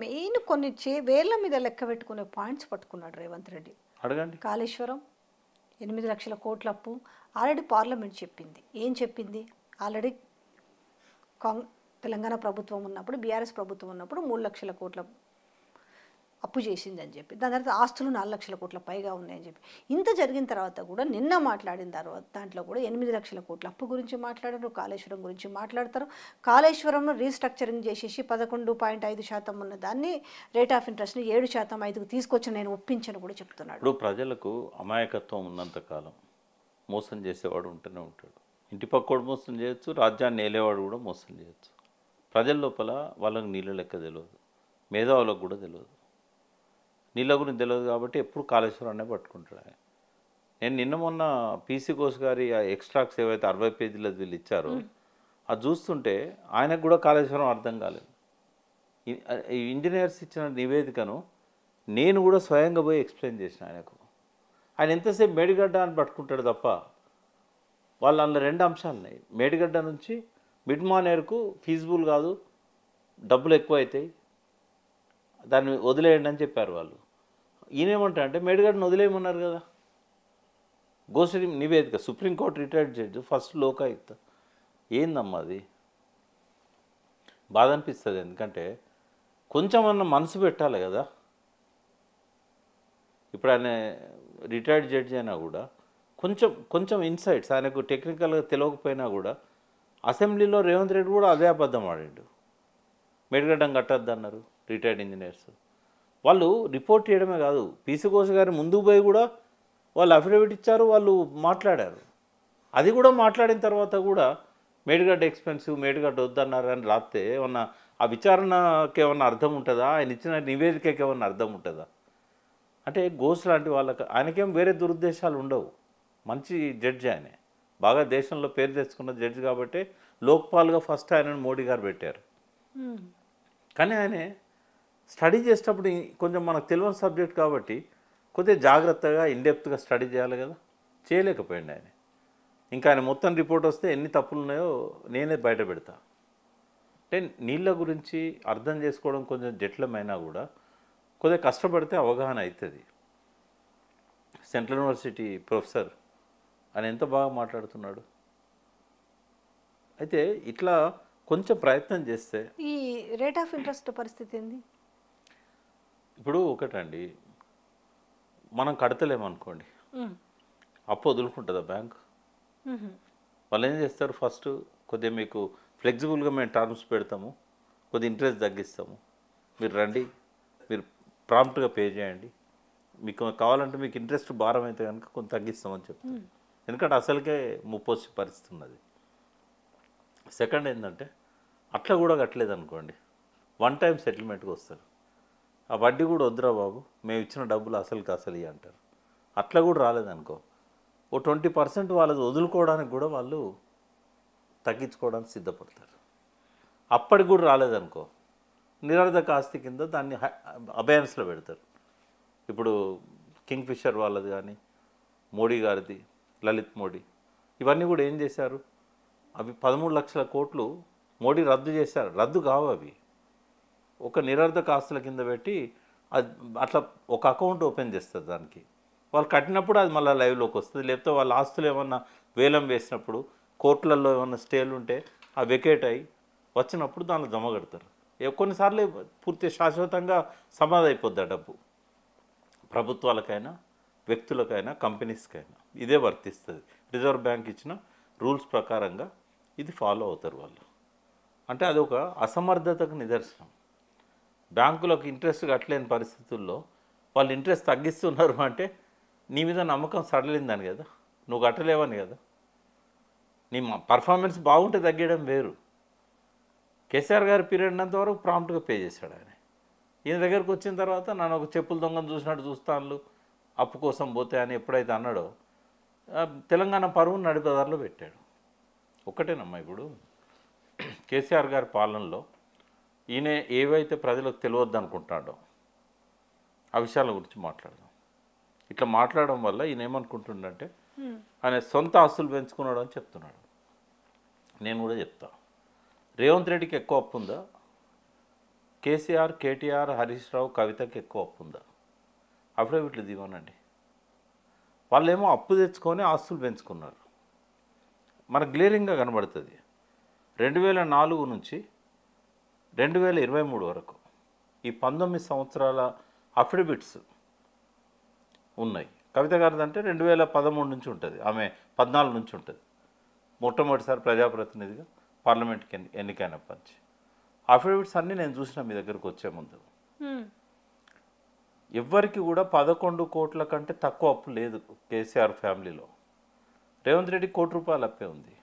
Main కొన్ని వేళ్ళ మీద లెక్క పెట్టుకునే పాయింట్స్ పట్టుకున్నాడు రేవంత్ రెడ్డి. అడగండి. కాళేశ్వరం 8 లక్షల కోట్ల అప్పు ఆల్రెడీ పార్లమెంట్ చెప్పింది. ఏం చెప్పింది? ఆల్రెడీ తెలంగాణ ప్రభుత్వం ఉన్నప్పుడు, బీఆర్ఎస్ ప్రభుత్వం ఉన్నప్పుడు 3 లక్షల కోట్ల అప్పు చేసింది అని చెప్పి, దాని తర్వాత ఆస్తులు 4 లక్షల కోట్ల పైగా ఉన్నాయని చెప్పి, ఇంత జరిగిన తర్వాత కూడా నిన్న మాట్లాడిన తర్వాత దాంట్లో కూడా 8 లక్షల కోట్ల అప్పు గురించి మాట్లాడారు, కాళేశ్వరం గురించి మాట్లాడతారు. కాళేశ్వరంలో రీస్ట్రక్చరింగ్ చేసేసి 11.5% ఉన్న దాన్ని రేట్ ఆఫ్ ఇంట్రెస్ట్ని 7% 5కు తీసుకొచ్చి నేను ఒప్పించను కూడా చెప్తున్నాడు. ఇప్పుడు ప్రజలకు అమాయకత్వం ఉన్నంతకాలం మోసం చేసేవాడు ఉంటూనే ఉంటాడు. ఇంటి పక్కోడు మోసం చేయొచ్చు, రాజ్యాన్ని ఏలేవాడు కూడా మోసం చేయొచ్చు. ప్రజల లోపల వాళ్ళకి నీళ్ళ లెక్క తెలియదు, మేధావులకు కూడా తెలియదు. నీళ్ళ గురించి తెలియదు కాబట్టి ఎప్పుడు కాళేశ్వరాన్నే పట్టుకుంటాడు ఆయన. నేను నిన్న మొన్న పీసీ ఘోష్ గారి ఆ ఎక్స్ట్రాక్ట్స్ ఏవైతే 60 పేజీల వీళ్ళు ఇచ్చారో అది చూస్తుంటే ఆయనకు కూడా కాళేశ్వరం అర్థం కాలేదు. ఈ ఇంజనీర్స్ ఇచ్చిన నివేదికను నేను కూడా స్వయంగా పోయి ఎక్స్ప్లెయిన్ చేసిన ఆయనకు. ఆయన ఎంతసేపు మేడిగడ్డ అని పట్టుకుంటాడు తప్ప వాళ్ళు అందులో 2 అంశాలు ఉన్నాయి. మేడిగడ్డ నుంచి మిడ్ మానేర్కు ఫీజిబుల్ కాదు, డబ్బులు ఎక్కువ అవుతాయి, దాన్ని వదిలేయండి అని చెప్పారు వాళ్ళు. ఈయనేమంటా అంటే మేడిగడ్డను వదిలేయమన్నారు కదా. గోసరి నివేదిక, supreme court retired judge, first Lokayukta. ఏందమ్మా అది? బాధ అనిపిస్తుంది. ఎందుకంటే కొంచెం అన్న మనసు పెట్టాలి కదా. ఇప్పుడు ఆయన రిటైర్డ్ జడ్జి అయినా కూడా కొంచెం ఇన్సైట్స్ ఆయనకు టెక్నికల్గా తెలియకపోయినా కూడా అసెంబ్లీలో రేవంత్ రెడ్డి కూడా అదే అబద్ధం ఆడాడు. మేడిగడ్డం కట్టద్దు అన్నారు రిటైర్డ్ ఇంజనీర్స్. వాళ్ళు రిపోర్ట్ చేయడమే కాదు, పీసీ ఘోష్ గారి ముందుకు పోయి కూడా వాళ్ళు అఫిడవిట్ ఇచ్చారు, వాళ్ళు మాట్లాడారు. అది కూడా మాట్లాడిన తర్వాత కూడా మేడిగడ్డ ఎక్స్పెన్సివ్, మేడిగడ్డ వద్దన్నారు అని రాస్తే ఏమన్నా ఆ విచారణకి ఏమన్నా అర్థం ఉంటుందా? ఆయన ఇచ్చిన నివేదికకి ఏమన్నా అర్థం ఉంటుందా? అంటే ఘోష్ లాంటి వాళ్ళకి ఆయనకేం వేరే దురుద్దేశాలు ఉండవు. మంచి జడ్జి ఆయనే, బాగా దేశంలో పేరు తెచ్చుకున్న జడ్జి కాబట్టి లోక్పాల్గా ఫస్ట్ ఆయనను మోడీ గారు పెట్టారు. కానీ ఆయన స్టడీ చేసేటప్పుడు కొంచెం మనకు తెలియని సబ్జెక్ట్ కాబట్టి కొద్దిగా జాగ్రత్తగా ఇన్డెప్త్గా స్టడీ చేయాలి కదా. చేయలేకపోయింది ఆయన. ఇంకా ఆయన మొత్తం రిపోర్ట్ వస్తే ఎన్ని తప్పులు ఉన్నాయో నేనే బయట పెడతా. అంటే నీళ్ళ గురించి అర్థం చేసుకోవడం కొంచెం జటిలమైనా కూడా కొద్దిగా కష్టపడితే అవగాహన అవుతుంది. సెంట్రల్ యూనివర్సిటీ ప్రొఫెసర్ ఆయన ఎంత బాగా మాట్లాడుతున్నాడు. అయితే ఇట్లా కొంచెం ప్రయత్నం చేస్తే ఈ రేట్ ఆఫ్ ఇంట్రెస్ట్ పరిస్థితి ఏంది? ఇప్పుడు ఒకటండి, మనం కడతలేమనుకోండి, అప్పు వదులుకుంటుందా బ్యాంక్? వాళ్ళు ఏం చేస్తారు, ఫస్ట్ కొద్దిగా మీకు ఫ్లెక్సిబుల్గా మేము టర్మ్స్ పెడతాము, కొద్దిగా ఇంట్రెస్ట్ తగ్గిస్తాము, మీరు రండి, మీరు ప్రాంప్ట్గా పే చేయండి, మీకు కావాలంటే మీకు ఇంట్రెస్ట్ భారం అయితే కనుక కొంత తగ్గిస్తామని చెప్తారు. ఎందుకంటే అసలుకే ముప్పు వచ్చే పరిస్థితి ఉన్నది. సెకండ్ ఏంటంటే అట్లా కూడా కట్టలేదు అనుకోండి, 1 టైం సెటిల్మెంట్కి వస్తారు. ఆ వడ్డీ కూడా వద్దురా బాబు, మేము ఇచ్చిన డబ్బులు అసలుకి అసలు ఇవి అంటారు. అట్లా కూడా రాలేదనుకో, ఓ 20% వాళ్ళది వదులుకోవడానికి కూడా వాళ్ళు తగ్గించుకోవడానికి సిద్ధపడతారు. అప్పటికి కూడా రాలేదనుకో, నిరర్ధక ఆస్తి కింద దాన్ని అబయాన్స్లో పెడతారు. ఇప్పుడు కింగ్ ఫిషర్ వాళ్ళది కానీ, మోడీ గారిది, లలిత్ మోడీ, ఇవన్నీ కూడా ఏం చేశారు, అవి 13 లక్షల కోట్లు మోడీ రద్దు చేశారు. రద్దు కావు అవి, ఒక నిరర్ధక ఆస్తుల కింద పెట్టి అది అట్లా ఒక అకౌంట్ ఓపెన్ చేస్తారు. దానికి వాళ్ళు కట్టినప్పుడు అది మళ్ళీ లైవ్లోకి వస్తుంది. లేకపోతే వాళ్ళ ఆస్తులు ఏమన్నా వేలం వేసినప్పుడు కోర్టులలో ఏమన్నా స్టేలు ఉంటే ఆ వెకేట్ అయ్యి వచ్చినప్పుడు దానిలో జమ కడతారు. కొన్నిసార్లు పూర్తి శాశ్వతంగా సమాధి అయిపోద్ది ఆ డబ్బు. ప్రభుత్వాలకైనా, వ్యక్తులకైనా, కంపెనీస్కైనా ఇదే వర్తిస్తుంది. రిజర్వ్ బ్యాంక్ ఇచ్చిన రూల్స్ ప్రకారంగా ఇది ఫాలో అవుతారు వాళ్ళు. అంటే అది ఒక అసమర్థతకు నిదర్శనం. బ్యాంకులకు ఇంట్రెస్ట్ కట్టలేని పరిస్థితుల్లో వాళ్ళు ఇంట్రెస్ట్ తగ్గిస్తున్నారు అంటే నీ మీద నమ్మకం సడలిందని కదా, నువ్వు కట్టలేవని కదా. నీ పర్ఫార్మెన్స్ బాగుంటే తగ్గడం వేరు. కేసీఆర్ గారి పీరియడ్ అంత వరకు ప్రాంప్ట్గా పే చేశాడు ఆయన. ఈయన దగ్గరకు వచ్చిన తర్వాత నన్ను ఒక చెప్పులు దొంగను చూసినట్టు చూస్తాను, అప్పు కోసం పోతే అని ఎప్పుడైతే అన్నాడో తెలంగాణ పరువును నడిపదారిలో పెట్టాడు. ఒక్కటేనమ్మా, ఇప్పుడు కేసీఆర్ గారి పాలనలో ఈయన ఏవైతే ప్రజలకు తెలియద్దు అనుకుంటాడో ఆ విషయాల గురించి మాట్లాడదాం. ఇట్లా మాట్లాడడం వల్ల ఈయన ఏమనుకుంటుండంటే ఆయన సొంత ఆస్తులు పెంచుకున్నాడు అని చెప్తున్నాడు. నేను కూడా చెప్తా, రేవంత్ రెడ్డికి ఎక్కువ అప్పు ఉందా, కేసీఆర్, కేటీఆర్, హరీష్ రావు, కవితకి ఎక్కువ అప్పు ఉందా? అఫిడవిట్లు దిగోనండి. వాళ్ళేమో అప్పు తెచ్చుకొని ఆస్తులు పెంచుకున్నారు. మనకు క్లియరింగ్గా కనబడుతుంది. 2004 నుంచి 2023 వరకు ఈ 19 సంవత్సరాల అఫిడవిట్స్ ఉన్నాయి. కవిత గారిది అంటే 2013 నుంచి ఉంటుంది, ఆమె 14 నుంచి ఉంటుంది. మొట్టమొదటిసారి ప్రజాప్రతినిధిగా పార్లమెంట్కి ఎన్నికైనప్పటి నుంచి అఫిడవిట్స్ అన్నీ నేను చూసిన మీ దగ్గరకు వచ్చే ముందు. ఎవ్వరికి కూడా 11 కోట్ల కంటే తక్కువ అప్పు లేదు కేసీఆర్ ఫ్యామిలీలో. రేవంత్ రెడ్డి ₹1 కోటి అప్పే ఉంది.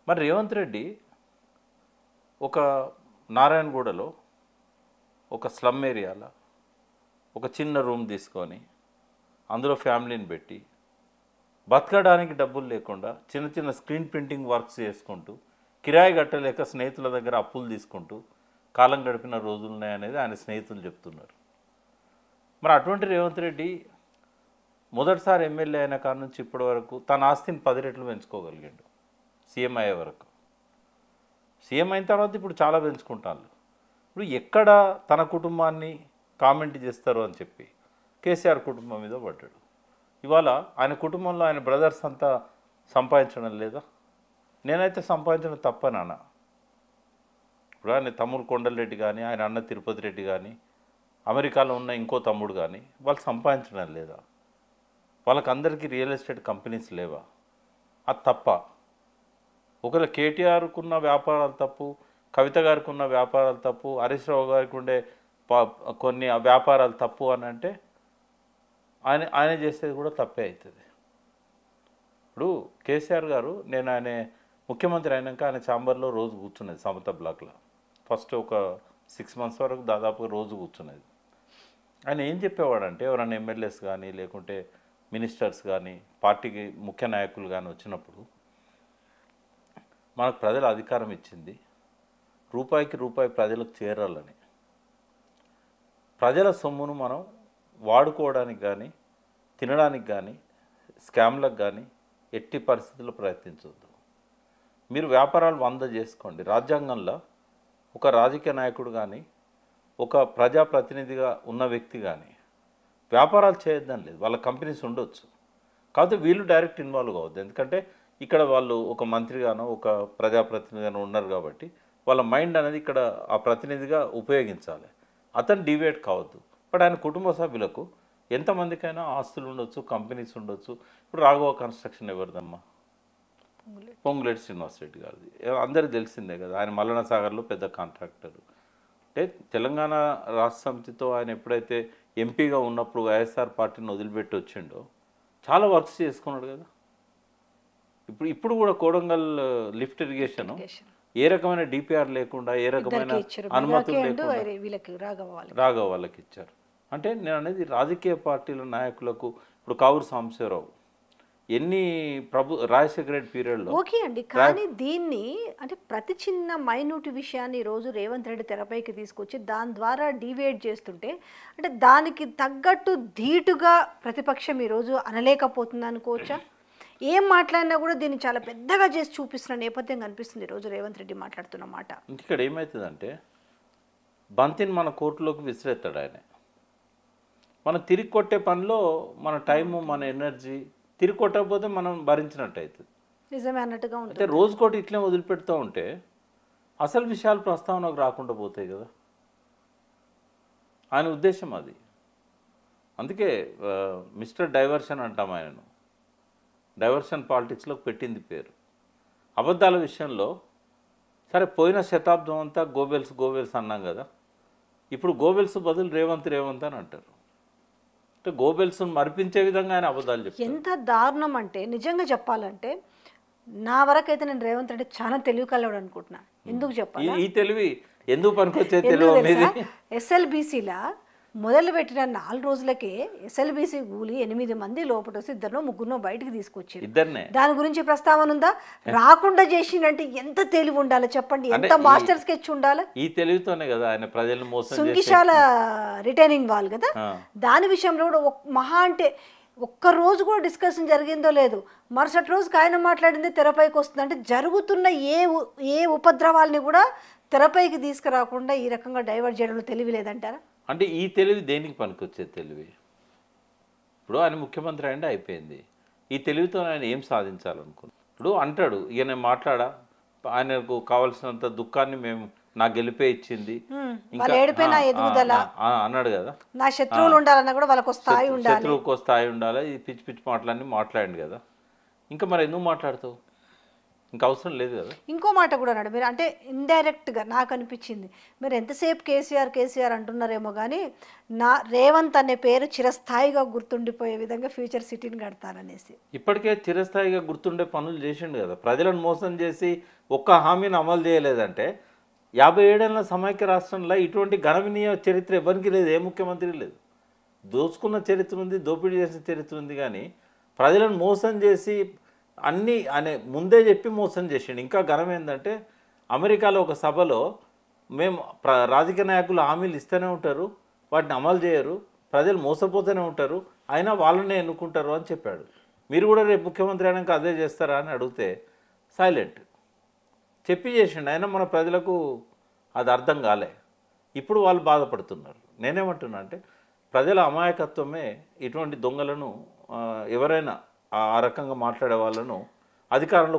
మరి రేవంత్ రెడ్డి ఒక నారాయణగూడలో ఒక స్లమ్ ఏరియాలో ఒక చిన్న రూమ్ తీసుకొని అందులో ఫ్యామిలీని పెట్టి బతకడానికి డబ్బులు లేకుండా చిన్న చిన్న స్క్రీన్ ప్రింటింగ్ వర్క్స్ చేసుకుంటూ కిరాయి కట్టలేక స్నేహితుల దగ్గర అప్పులు తీసుకుంటూ కాలం గడిపిన రోజులు ఉన్నాయనేది ఆయన స్నేహితులు చెప్తున్నారు. మరి అటువంటి రేవంత్ రెడ్డి మొదటిసారి ఎమ్మెల్యే అయిన కాడ నుంచి ఇప్పటి వరకు తన ఆస్తిని 10 రెట్లు పెంచుకోగలిగాడు సీఎం అయ్యే వరకు. సీఎం అయిన తర్వాత ఇప్పుడు చాలా పెంచుకుంటాను. ఇప్పుడు ఎక్కడ తన కుటుంబాన్ని కామెంట్ చేస్తారు అని చెప్పి కేసీఆర్ కుటుంబం మీద పడ్డాడు. ఇవాళ ఆయన కుటుంబంలో ఆయన బ్రదర్స్ అంతా సంపాదించడం లేదా? నేనైతే సంపాదించడం తప్పనాన్న. ఇప్పుడు ఆయన తమ్ముడు కొండలరెడ్డి కానీ, ఆయన అన్న తిరుపతి రెడ్డి కానీ, అమెరికాలో ఉన్న ఇంకో తమ్ముడు కానీ వాళ్ళు సంపాదించడం లేదా? వాళ్ళకందరికీ రియల్ ఎస్టేట్ కంపెనీస్ లేవా? అది తప్ప. ఒకవేళ కేటీఆర్కు ఉన్న వ్యాపారాలు తప్పు, కవిత గారికి ఉన్న వ్యాపారాలు తప్పు, హరీష్ రావు గారికి ఉండే కొన్ని వ్యాపారాలు తప్పు అని అంటే ఆయన చేసేది కూడా తప్పే అవుతుంది. ఇప్పుడు కేసీఆర్ గారు, నేను ఆయన ముఖ్యమంత్రి అయినాక ఆయన ఛాంబర్లో రోజు కూర్చునేది సమత బ్లాక్లో. ఫస్ట్ ఒక 6 months వరకు దాదాపుగా రోజు కూర్చునేది. ఆయన ఏం చెప్పేవాడంటే ఎవరైనా ఎమ్మెల్యేస్ కానీ లేకుంటే మినిస్టర్స్ కానీ పార్టీకి ముఖ్య నాయకులు కానీ వచ్చినప్పుడు, మనకు ప్రజల అధికారం ఇచ్చింది రూపాయికి రూపాయి ప్రజలకు చేరాలని, ప్రజల సొమ్మును మనం వాడుకోవడానికి కానీ తినడానికి కానీ స్కామ్లకు కానీ ఎట్టి పరిస్థితుల్లో ప్రయత్నించవద్దు. మీరు వ్యాపారాలు 100 చేసుకోండి. రాజ్యాంగంలో ఒక రాజకీయ నాయకుడు కానీ ఒక ప్రజాప్రతినిధిగా ఉన్న వ్యక్తి కానీ వ్యాపారాలు చేయొద్దని లేదు. వాళ్ళ కంపెనీస్ ఉండొచ్చు, కాకపోతే వీళ్ళు డైరెక్ట్ ఇన్వాల్వ్ కావద్దు. ఎందుకంటే ఇక్కడ వాళ్ళు ఒక మంత్రిగానో ఒక ప్రజాప్రతినిధిగానో ఉన్నారు కాబట్టి వాళ్ళ మైండ్ అనేది ఇక్కడ ఆ ప్రతినిధిగా ఉపయోగించాలి. అతను డివేట్ కావద్దు. బట్ ఆయన కుటుంబ సభ్యులకు ఎంతమందికైనా ఆస్తులు ఉండొచ్చు, కంపెనీస్ ఉండొచ్చు. ఇప్పుడు రాఘవ కన్స్ట్రక్షన్ ఎవరిదమ్మా? పొంగులేటి శ్రీనివాస్ రెడ్డి గారిది. అందరికీ తెలిసిందే కదా. ఆయన మల్లన సాగర్లో పెద్ద కాంట్రాక్టర్. అంటే తెలంగాణ రాష్ట్ర సమితితో ఆయన ఎప్పుడైతే ఎంపీగా ఉన్నప్పుడు వైఎస్ఆర్ పార్టీని వదిలిపెట్టి వచ్చిండో చాలా వర్క్స్ చేసుకున్నాడు కదా. ఇప్పుడు కూడా కోడంగల్ లిఫ్ట్ ఇరిగేషన్ ఏ రకమైన డిపిఆర్ లేకుండా, ఏ రకమైన అనుమతులు లేకుండా రాఘవ వాళ్ళకి ఇచ్చారు. అంటే నేను అనేది రాజకీయ పార్టీల నాయకులకు ఇప్పుడు కావూరు సాంబశివరావు ఎన్ని రాజశేఖర రెడ్డి పీరియడ్లో ఓకే అండి. కానీ దీన్ని అంటే ప్రతి చిన్న మైన్యూట్ విషయాన్ని ఈరోజు రేవంత్ రెడ్డి తెరపైకి తీసుకొచ్చి దాని ద్వారా డివేట్ చేస్తుంటే, అంటే దానికి తగ్గట్టు ధీటుగా ప్రతిపక్షం ఈరోజు అనలేకపోతుంది అనుకోవచ్చా? ఏం మాట్లాడినా కూడా దీన్ని చాలా పెద్దగా చేసి చూపిస్తున్న నేపథ్యం కనిపిస్తుంది ఈరోజు రేవంత్ రెడ్డి మాట్లాడుతున్న మాట. ఇక్కడ ఏమవుతుందంటే బంతిని మన కోర్టులోకి విసిరేస్తాడు ఆయన. మనం తిరిగి కొట్టే పనిలో మన టైము, మన ఎనర్జీ తిరిగి కొట్టకపోతే మనం భరించినట్టు అవుతుంది. నిజమే అన్నట్టుగా ఉంటుంది. అయితే రోజుకోటి ఇట్లే వదిలిపెడుతూ ఉంటే అసలు విషయాలు ప్రస్తావనకు రాకుండా పోతాయి కదా. ఆయన ఉద్దేశం అది. అందుకే మిస్టర్ డైవర్షన్ అంటాం ఆయనను. డైవర్షన్ పాలిటిక్స్లోకి పెట్టింది పేరు. అబద్ధాల విషయంలో సరే పోయిన శతాబ్దం అంతా గోబెల్స్ అన్నాం కదా. ఇప్పుడు గోబెల్స్ బదులు రేవంత్ అని అంటారు. అంటే గోబెల్స్ను మరిపించే విధంగా ఆయన అబద్ధాలు చెప్పారు. ఎంత దారుణం అంటే నిజంగా చెప్పాలంటే నా వరకైతే నేను రేవంత్ రెడ్డి చాలా తెలివి కలవాడు అనుకుంటున్నా. ఎందుకు చెప్పాలి? ఈ తెలివి ఎందుకు పనికొచ్చే తెలివి? ఎస్ఎల్బీసీలా మొదలుపెట్టిన 4 రోజులకే ఎస్ఎల్బీసీ కూలి 8 మంది లోపల వస్తే 2-3 బయటికి తీసుకొచ్చారు. దాని గురించి ప్రస్తావన ఉందా? రాకుండా చేసిందంటే ఎంత తెలివి ఉండాలి చెప్పండి, ఎంత మాస్టర్ స్కెచ్ ఉండాలి. ఈ తెలివితోనే కదా ఆయన ప్రజలను మోసం సుంగిశాల రిటైనింగ్ వాల్ కదా. దాని విషయంలో కూడా మహా అంటే ఒక్క రోజు కూడా డిస్కషన్ జరిగిందో లేదు. మరుసటి రోజుకి ఆయన మాట్లాడింది తెరపైకి వస్తుంది. అంటే జరుగుతున్న ఏ ఉపద్రవాల్ని కూడా తెరపైకి తీసుకురాకుండా ఈ రకంగా డైవర్ట్ చేయడంలో తెలివి లేదంటారా? అంటే ఈ తెలివి దేనికి పనికొచ్చే తెలివి? ఇప్పుడు ఆయన ముఖ్యమంత్రి అంటే అయిపోయింది. ఈ తెలివితో ఆయన ఏం సాధించాలనుకున్నాడు? ఇప్పుడు అంటాడు, ఇక నేను మాట్లాడా, ఆయనకు కావాల్సినంత దుఃఖాన్ని మేము నా గెలిపే ఇచ్చింది అన్నాడు కదా. నా శత్రువులు ఉండాలన్నా కూడా వాళ్ళకు స్థాయి ఉండాలి, శత్రువుకు స్థాయి ఉండాలి. ఈ పిచ్చి పిచ్చి మాటలన్నీ మాట్లాడండి కదా. ఇంకా మరి ఎందుకు మాట్లాడతావు? ఇంకా అవసరం లేదు కదా. ఇంకో మాట కూడా అన్నాడు మీరు, అంటే ఇండైరెక్ట్గా నాకు అనిపించింది, మీరు ఎంతసేపు కేసీఆర్ అంటున్నారేమో కానీ నా రేవంత్ అనే పేరు చిరస్థాయిగా గుర్తుండిపోయే విధంగా ఫ్యూచర్ సిటీని కడతాననేసి. ఇప్పటికే చిరస్థాయిగా గుర్తుండే పనులు చేసిండు కదా. ప్రజలను మోసం చేసి ఒక్క హామీని అమలు చేయలేదంటే 57 ఏళ్ల సమైక్య రాష్ట్రంలో ఇటువంటి ఘనవినీయ చరిత్ర ఎవరికి లేదు, ఏ ముఖ్యమంత్రి లేదు. దోచుకున్న చరిత్ర ఉంది, దోపిడీ చేసిన చరిత్ర ఉంది, కానీ ప్రజలను మోసం చేసి అన్నీ అనే ముందే చెప్పి మోసం చేసిండు. ఇంకా ఘనం ఏంటంటే అమెరికాలో ఒక సభలో మేము రాజకీయ నాయకులు హామీలు ఇస్తూనే ఉంటారు, వాటిని అమలు చేయరు, ప్రజలు మోసపోతూనే ఉంటారు, అయినా వాళ్ళనే ఎన్నుకుంటారు అని చెప్పాడు. మీరు కూడా రేపు ముఖ్యమంత్రి అయినాక అదే చేస్తారా అని అడిగితే సైలెంట్ చెప్పి చేసిండు. అయినా మన ప్రజలకు అది అర్థం కాలే. ఇప్పుడు వాళ్ళు బాధపడుతున్నారు. నేనేమంటున్నా అంటే ప్రజల అమాయకత్వమే ఇటువంటి దొంగలను ఎవరైనా ఆ రకంగా మాట్లాడే వాళ్ళను అధికారంలో